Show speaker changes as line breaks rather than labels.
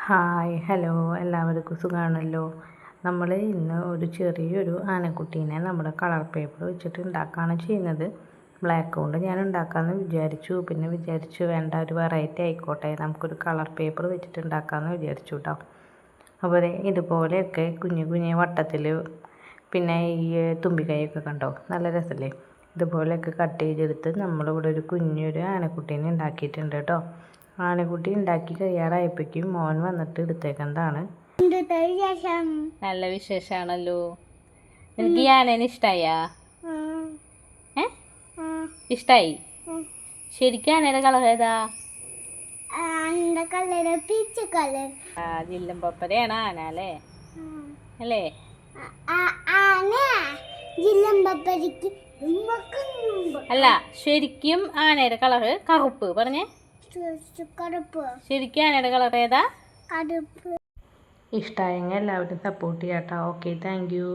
Hi hello എല്ലാവർക്കും സുഖമാണല്ലോ. നമ്മൾ ഇന്ന് ഒരു ചെറിയൊരു ആനക്കുട്ടീനെ നമ്മുടെ കളർ പേപ്പർ വെച്ചിട്ട് ഉണ്ടാക്കുകയാണ് ചെയ്യുന്നത്. ബ്ലാക്ക് കൊണ്ട് ഞാൻ ഉണ്ടാക്കാമെന്ന് വിചാരിച്ചു. പിന്നെ വിചാരിച്ചു വേണ്ട, ഒരു വെറൈറ്റി ആയിക്കോട്ടെ, നമുക്കൊരു കളർ പേപ്പർ വെച്ചിട്ട് ഉണ്ടാക്കാമെന്ന് വിചാരിച്ചു കേട്ടോ. അപ്പോൾ ഇതുപോലെയൊക്കെ കുഞ്ഞു കുഞ്ഞു വട്ടത്തിൽ, പിന്നെ ഈ തുമ്പിക്കൈയൊക്കെ കണ്ടോ, നല്ല രസമല്ലേ. ഇതുപോലെയൊക്കെ കട്ട് ചെയ്തെടുത്ത് നമ്മളിവിടെ ഒരു കുഞ്ഞൊരു ആനക്കുട്ടീനെ ഉണ്ടാക്കിയിട്ടുണ്ട് കേട്ടോ. ആനക്കുട്ടി ഉണ്ടാക്കി കഴിയാറായപ്പോഴേക്കും മോൻ വന്നിട്ട് എടുത്തേക്കുന്നതാണ്. നല്ല വിശേഷമാണല്ലോ. എനിക്ക് ഈ ആനേനെ ഇഷ്ടായാ? ഇഷ്ടായി. ശരിക്കും ആനയുടെ കളർ ഏതാ? ജില്ലം പപ്പരയാണ് ആന അല്ലേ? അല്ലേ? അല്ല, ശരിക്കും ആനയുടെ കളറ് കറുപ്പ്. പറഞ്ഞേ, ശരിക്കും ആനയുടെ കളർ ഏതാ? ഇഷ്ടമായെങ്കിൽ എല്ലാവരും സപ്പോർട്ട് ചെയ്യാട്ടോ. Okay, thank U.